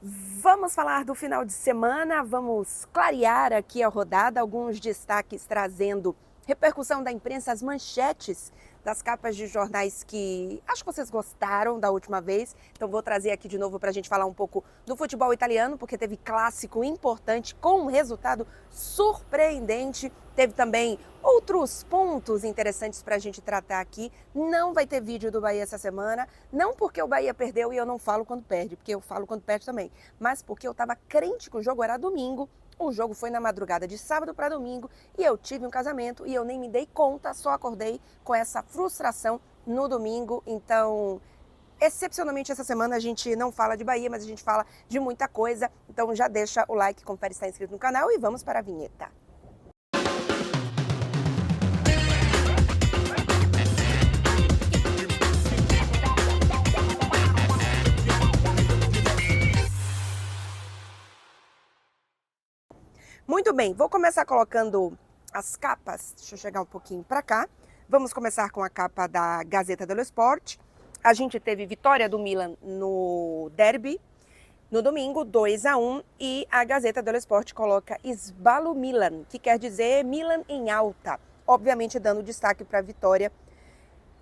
Vamos falar do final de semana, vamos clarear aqui a rodada, alguns destaques trazendo repercussão da imprensa, as manchetes das capas de jornais que acho que vocês gostaram da última vez. Então vou trazer aqui de novo para a gente falar um pouco do futebol italiano, porque teve clássico importante com um resultado surpreendente. Teve também outros pontos interessantes para a gente tratar aqui. Não vai ter vídeo do Bahia essa semana, não porque o Bahia perdeu e eu não falo quando perde, porque eu falo quando perde também, mas porque eu estava crente que o jogo era domingo. O jogo foi na madrugada de sábado para domingo e eu tive um casamento e eu nem me dei conta, só acordei com essa frustração no domingo. Então, excepcionalmente essa semana a gente não fala de Bahia, mas a gente fala de muita coisa. Então já deixa o like, confere se está inscrito no canal e vamos para a vinheta. Muito bem, vou começar colocando as capas. Deixa eu chegar um pouquinho para cá. Vamos começar com a capa da Gazzetta dello Sport. A gente teve vitória do Milan no derby no domingo, 2-1, e a Gazzetta dello Sport coloca Sbalo Milan, que quer dizer Milan em alta, obviamente dando destaque para a vitória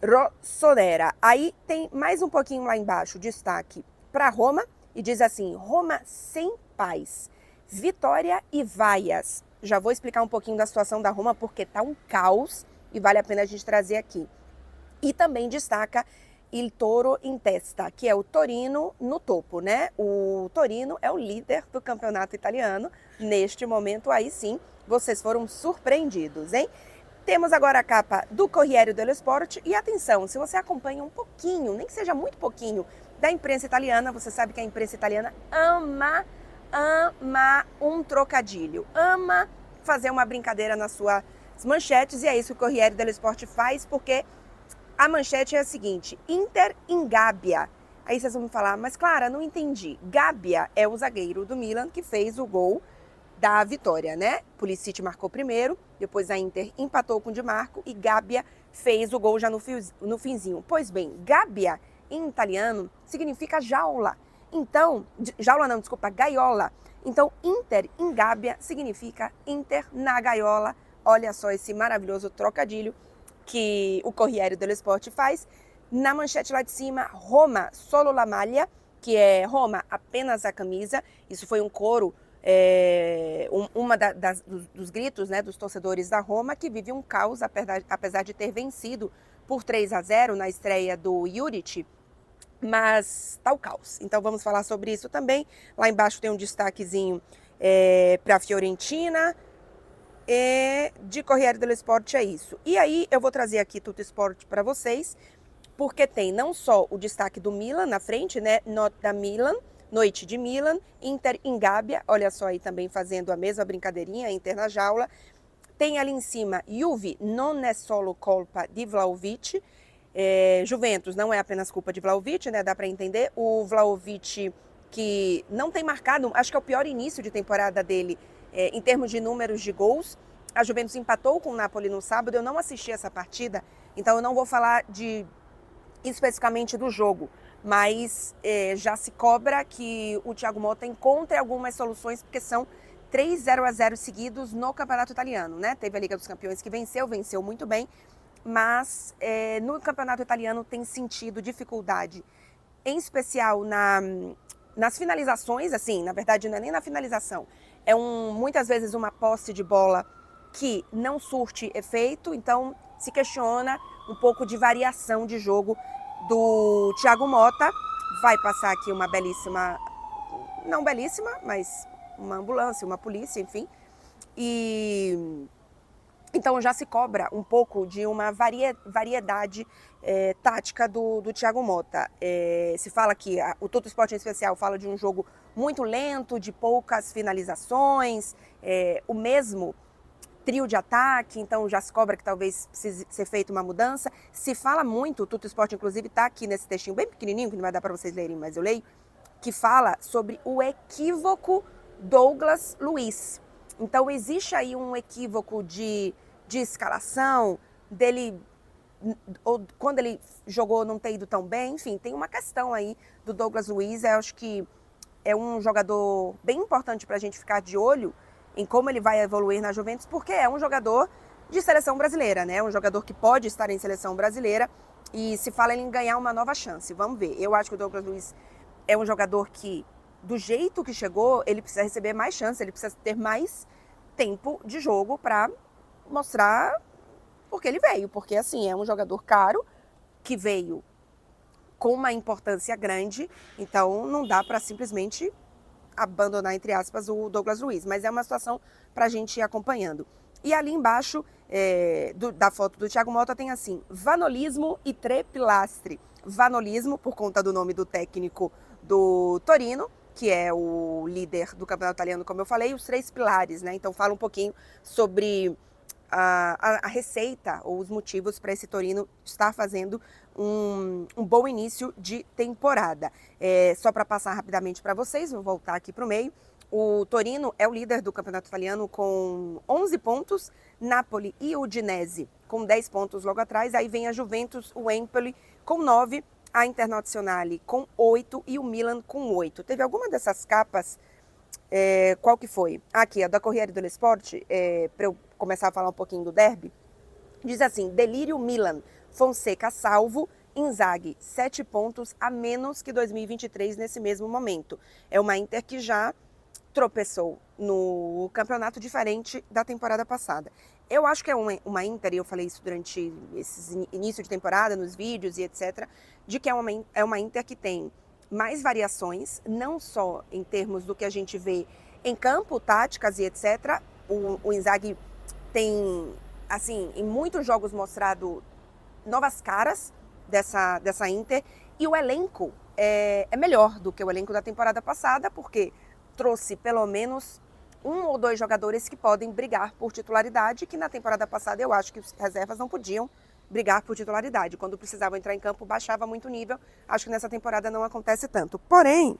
rossonera. Aí tem mais um pouquinho lá embaixo, destaque para Roma, e diz assim: Roma sem paz, vitória e vaias. Já vou explicar um pouquinho da situação da Roma, porque tá um caos e vale a pena a gente trazer aqui. E também destaca Il Toro in testa, que é o Torino no topo, né? O Torino é o líder do campeonato italiano. Neste momento, aí sim, vocês foram surpreendidos, hein? Temos agora a capa do Corriere dello Sport. E atenção, se você acompanha um pouquinho, nem que seja muito pouquinho, da imprensa italiana, você sabe que a imprensa italiana ama um trocadilho, ama fazer uma brincadeira nas suas manchetes, e é isso que o Corriere dello Sport faz, porque a manchete é a seguinte: Inter em Gabbia. Aí vocês vão me falar, mas Clara, não entendi. Gabbia é o zagueiro do Milan que fez o gol da vitória, né? Pulisic marcou primeiro, depois a Inter empatou com o Di Marco e Gabbia fez o gol já no finzinho. Pois bem, Gabbia em italiano significa jaula. Então, jaula não, desculpa, gaiola. Então, Inter em Gabbia significa Inter na gaiola. Olha só esse maravilhoso trocadilho que o Corriere dello Sport faz. Na manchete lá de cima, Roma solo la maglia, que é Roma apenas a camisa. Isso foi um coro, dos gritos, né, dos torcedores da Roma, que vive um caos, apesar de ter vencido por 3-0 na estreia do Juric, mas tá o caos. Então vamos falar sobre isso também. Lá embaixo tem um destaquezinho para a Fiorentina. De Corriere dello Sport é isso. E aí eu vou trazer aqui Tutto Sport para vocês, porque tem não só o destaque do Milan na frente, né? Nota Milan, noite de Milan, Inter em Gabbia, olha só aí também fazendo a mesma brincadeirinha, Inter na jaula. Tem ali em cima, Juve non è solo colpa di Vlahovic. Juventus não é apenas culpa de Vlahovic, né? Dá para entender. O Vlahovic que não tem marcado, acho que é o pior início de temporada dele em termos de números de gols. A Juventus empatou com o Napoli no sábado, eu não assisti essa partida, então eu não vou falar especificamente do jogo, mas já se cobra que o Thiago Motta encontre algumas soluções, porque são 3 0-0 seguidos no Campeonato Italiano, né? Teve a Liga dos Campeões que venceu muito bem, mas no Campeonato Italiano tem sentido dificuldade, em especial nas finalizações, assim, na verdade não é nem na finalização, muitas vezes uma posse de bola que não surte efeito, então se questiona um pouco de variação de jogo do Thiago Motta. Vai passar aqui uma belíssima, não belíssima, mas uma ambulância, uma polícia, enfim. E então já se cobra um pouco de uma variedade tática do Thiago Motta. Se fala que o Tutto Sport em especial fala de um jogo muito lento, de poucas finalizações, o mesmo trio de ataque, então já se cobra que talvez precise ser feita uma mudança. Se fala muito, o Tutto Sport inclusive está aqui nesse textinho bem pequenininho, que não vai dar para vocês lerem, mas eu leio, que fala sobre o equívoco Douglas Luiz. Então existe aí um equívoco de escalação, dele, ou quando ele jogou não ter ido tão bem, enfim, tem uma questão aí do Douglas Luiz, eu acho que é um jogador bem importante para a gente ficar de olho em como ele vai evoluir na Juventus, porque é um jogador de seleção brasileira, né? Um jogador que pode estar em seleção brasileira e se fala em ganhar uma nova chance. Vamos ver. Eu acho que o Douglas Luiz é um jogador que, do jeito que chegou, ele precisa receber mais chance, ele precisa ter mais tempo de jogo para mostrar porque ele veio. Porque, assim, é um jogador caro que veio com uma importância grande, então não dá para simplesmente abandonar, entre aspas, o Douglas Luiz. Mas é uma situação para a gente ir acompanhando. E ali embaixo da foto do Thiago Motta tem assim, Vanolismo e Tre Pilastri. Vanolismo, por conta do nome do técnico do Torino, que é o líder do campeonato italiano, como eu falei, os 3 pilares, né? Então fala um pouquinho sobre a receita ou os motivos para esse Torino estar fazendo um bom início de temporada. Só para passar rapidamente para vocês, vou voltar aqui para o meio. O Torino é o líder do campeonato italiano com 11 pontos, Napoli e Udinese com 10 pontos logo atrás, aí vem a Juventus, o Empoli com 9, a Internazionale com 8 e o Milan com 8. Teve alguma dessas capas, qual que foi? Aqui, a da Corriere dello Sport, para eu começar a falar um pouquinho do derby, diz assim, Delírio Milan, Fonseca salvo, Inzaghi, 7 pontos a menos que 2023 nesse mesmo momento. É uma Inter que já tropeçou no campeonato diferente da temporada passada. Eu acho que é uma Inter, e eu falei isso durante esse início de temporada, nos vídeos e etc., de que é uma Inter que tem mais variações, não só em termos do que a gente vê em campo, táticas e etc. O Inzaghi tem, assim, em muitos jogos mostrado novas caras dessa Inter, e o elenco é melhor do que o elenco da temporada passada, porque trouxe pelo menos 1 ou 2 jogadores que podem brigar por titularidade, que na temporada passada eu acho que os reservas não podiam brigar por titularidade. Quando precisavam entrar em campo, baixava muito o nível. Acho que nessa temporada não acontece tanto. Porém,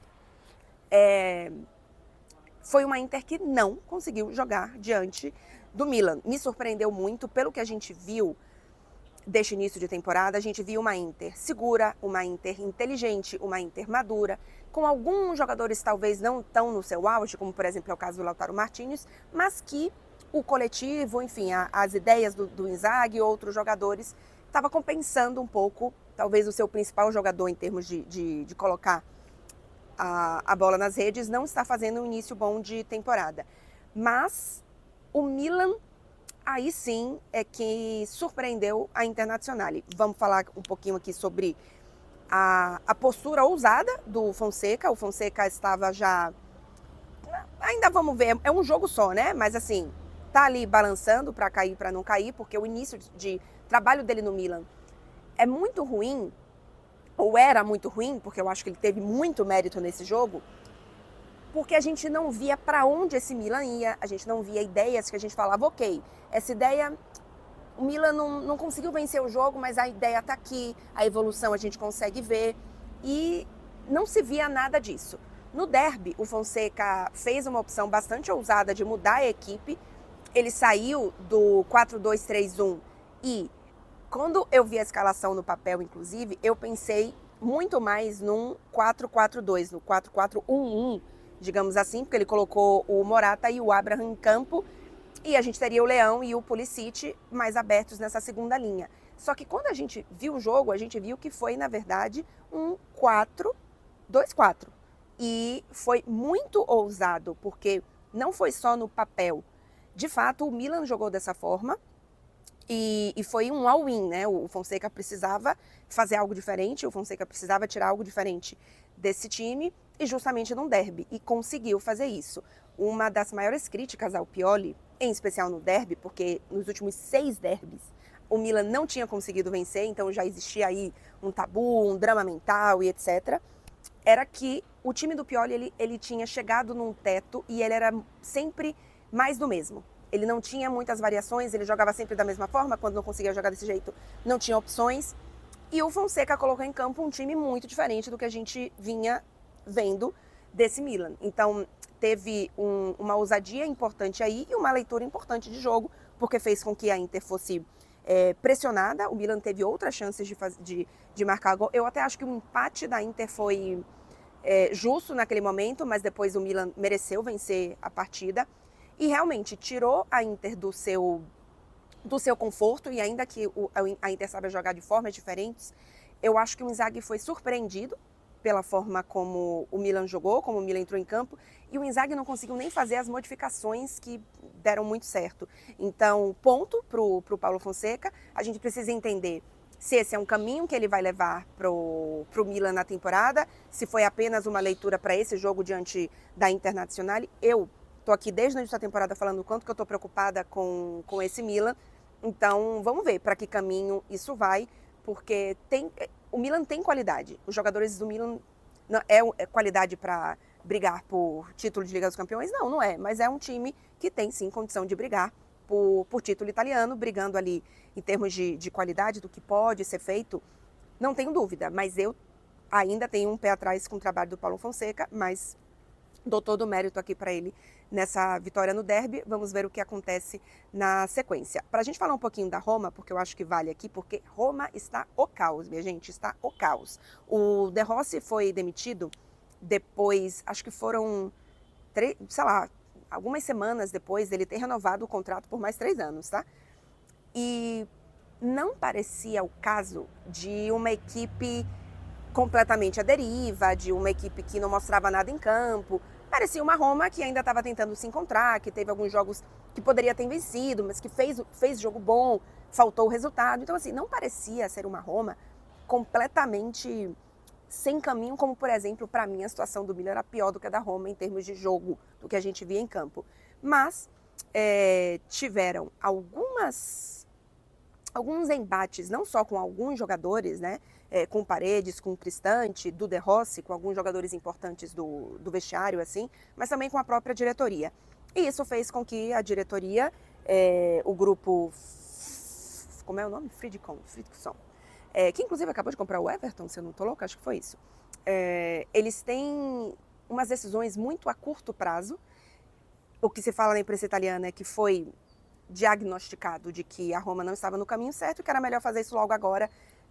foi uma Inter que não conseguiu jogar diante do Milan. Me surpreendeu muito pelo que a gente viu deste início de temporada. A gente viu uma Inter segura, uma Inter inteligente, uma Inter madura, com alguns jogadores talvez não tão no seu auge, como por exemplo é o caso do Lautaro Martínez, mas que o coletivo, enfim, as ideias do Inzaghi e outros jogadores estava compensando um pouco, talvez o seu principal jogador em termos de colocar a bola nas redes, não está fazendo um início bom de temporada. Mas o Milan, aí sim, é que surpreendeu a Internazionale. Vamos falar um pouquinho aqui sobre a postura ousada do Fonseca. O Fonseca estava já... Ainda vamos ver, é um jogo só, né? Mas assim, tá ali balançando para cair, para não cair, porque o início de trabalho dele no Milan é muito ruim, ou era muito ruim, porque eu acho que ele teve muito mérito nesse jogo, porque a gente não via para onde esse Milan ia, a gente não via ideias que a gente falava, ok, essa ideia, o Milan não conseguiu vencer o jogo, mas a ideia está aqui, a evolução a gente consegue ver, e não se via nada disso. No derby, o Fonseca fez uma opção bastante ousada de mudar a equipe, ele saiu do 4-2-3-1 e quando eu vi a escalação no papel, inclusive, eu pensei muito mais num 4-4-2, no 4-4-1-1, digamos assim, porque ele colocou o Morata e o Abraham em campo e a gente teria o Leão e o Pulisic mais abertos nessa segunda linha. Só que quando a gente viu o jogo, a gente viu que foi, na verdade, um 4-2-4. E foi muito ousado, porque não foi só no papel. De fato, o Milan jogou dessa forma e foi um all-in, né? O Fonseca precisava fazer algo diferente, o Fonseca precisava tirar algo diferente desse time, e justamente num derby, e conseguiu fazer isso. Uma das maiores críticas ao Pioli, em especial no derby, porque nos últimos 6 derbys o Milan não tinha conseguido vencer, então já existia aí um tabu, um drama mental e etc., era que o time do Pioli ele tinha chegado num teto e ele era sempre mais do mesmo. Ele não tinha muitas variações, ele jogava sempre da mesma forma, quando não conseguia jogar desse jeito não tinha opções. E o Fonseca colocou em campo um time muito diferente do que a gente vinha vendo desse Milan. Então teve uma ousadia importante aí e uma leitura importante de jogo, porque fez com que a Inter fosse pressionada. O Milan teve outras chances de marcar gol. Eu até acho que o empate da Inter foi justo naquele momento, mas depois o Milan mereceu vencer a partida e realmente tirou a Inter do seu conforto, e ainda que a Inter saiba jogar de formas diferentes, eu acho que o Inzaghi foi surpreendido pela forma como o Milan jogou, como o Milan entrou em campo, e o Inzaghi não conseguiu nem fazer as modificações que deram muito certo. Então, ponto pro Paulo Fonseca. A gente precisa entender se esse é um caminho que ele vai levar pro Milan na temporada, se foi apenas uma leitura para esse jogo diante da Internazionale. Eu tô aqui desde o início da temporada falando o quanto que eu tô preocupada com esse Milan. Então, vamos ver para que caminho isso vai, porque o Milan tem qualidade. Os jogadores do Milan não é qualidade para brigar por título de Liga dos Campeões? Não é. Mas é um time que tem, sim, condição de brigar por título italiano, brigando ali em termos de qualidade, do que pode ser feito. Não tenho dúvida, mas eu ainda tenho um pé atrás com o trabalho do Paulo Fonseca, mas dou todo o mérito aqui para ele nessa vitória no derby. Vamos ver o que acontece na sequência. Para a gente falar um pouquinho da Roma, porque eu acho que vale aqui, porque Roma está o caos, minha gente, está o caos. O De Rossi foi demitido depois, acho que foram, algumas semanas depois dele ter renovado o contrato por mais 3 anos, tá? E não parecia o caso de uma equipe completamente à deriva, de uma equipe que não mostrava nada em campo. Parecia uma Roma que ainda estava tentando se encontrar, que teve alguns jogos que poderia ter vencido, mas que fez jogo bom, faltou o resultado. Então, assim, não parecia ser uma Roma completamente sem caminho, como, por exemplo, para mim, a situação do Milan era pior do que a da Roma em termos de jogo, do que a gente via em campo. Mas tiveram alguns embates, não só com alguns jogadores, né? Com Paredes, com Cristante, do De Rossi, com alguns jogadores importantes do vestiário, assim, mas também com a própria diretoria. E isso fez com que a diretoria, o grupo, como é o nome? Friedrichson, que inclusive acabou de comprar o Everton, se eu não estou louca, acho que foi isso. Eles têm umas decisões muito a curto prazo. O que se fala na imprensa italiana é que foi diagnosticado de que a Roma não estava no caminho certo e que era melhor fazer isso logo agora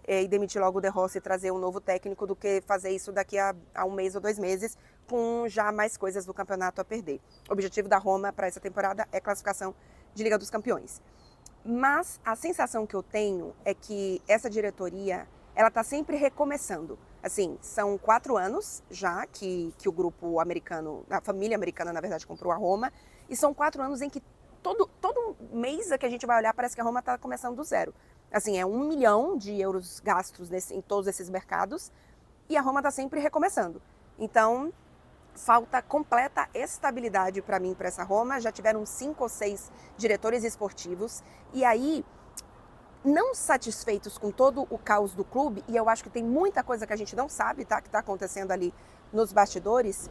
e demitir logo o De Rossi e trazer um novo técnico do que fazer isso daqui a 1 mês ou 2 meses, com já mais coisas do campeonato a perder. O objetivo da Roma para essa temporada é classificação de Liga dos Campeões. Mas a sensação que eu tenho é que essa diretoria, ela está sempre recomeçando. Assim, são 4 anos já que o grupo americano, a família americana, na verdade, comprou a Roma, e são 4 anos em que todo mês que a gente vai olhar, parece que a Roma está começando do zero. Assim, é 1 milhão de euros gastos em todos esses mercados e a Roma está sempre recomeçando. Então, falta completa estabilidade para mim, para essa Roma. Já tiveram 5 ou 6 diretores esportivos e aí, não satisfeitos com todo o caos do clube, e eu acho que tem muita coisa que a gente não sabe, tá, que está acontecendo ali nos bastidores.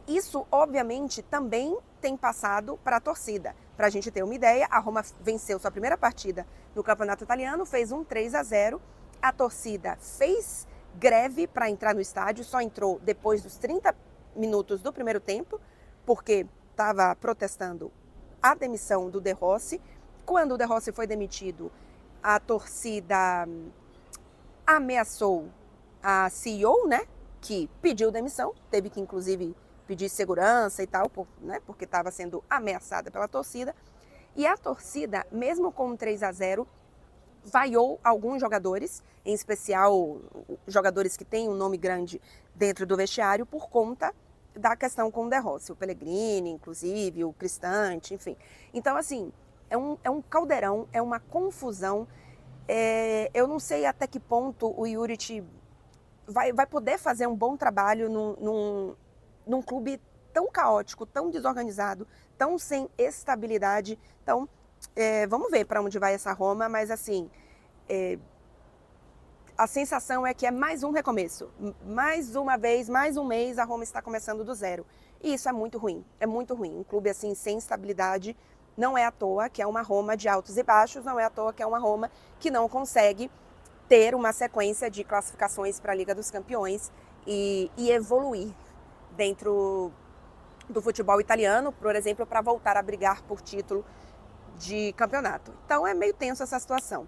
Isso, obviamente, também tem passado para a torcida. Para a gente ter uma ideia, a Roma venceu sua primeira partida no Campeonato Italiano, fez um 3-0. A torcida fez greve para entrar no estádio, só entrou depois dos 30 minutos do primeiro tempo, porque estava protestando a demissão do De Rossi. Quando o De Rossi foi demitido, a torcida ameaçou a CEO, né, que pediu demissão, teve que, inclusive, pedir segurança e tal, né, porque estava sendo ameaçada pela torcida. E a torcida, mesmo com um 3-0, vaiou alguns jogadores, em especial jogadores que têm um nome grande dentro do vestiário, por conta da questão com o De Rossi, o Pellegrini, inclusive, o Cristante, enfim. Então, assim, é um caldeirão, é uma confusão. Eu não sei até que ponto o Juric vai poder fazer um bom trabalho num clube tão caótico, tão desorganizado, tão sem estabilidade. Então, vamos ver para onde vai essa Roma, mas assim, a sensação é que é mais um recomeço. Mais uma vez, mais um mês, a Roma está começando do zero. E isso é muito ruim, é muito ruim. Um clube assim, sem estabilidade, não é à toa que é uma Roma de altos e baixos, não é à toa que é uma Roma que não consegue ter uma sequência de classificações para a Liga dos Campeões e evoluir dentro do futebol italiano, por exemplo, para voltar a brigar por título de campeonato. Então é meio tenso essa situação.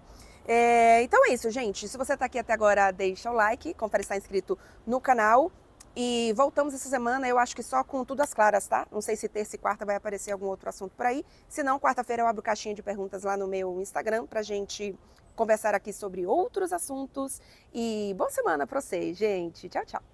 Então é isso, gente. Se você está aqui até agora, deixa o like, confere se está inscrito no canal. E voltamos essa semana, eu acho que só com tudo às claras, tá? Não sei se terça e quarta vai aparecer algum outro assunto por aí. Se não, quarta-feira eu abro caixinha de perguntas lá no meu Instagram pra gente conversar aqui sobre outros assuntos. E boa semana pra vocês, gente. Tchau, tchau.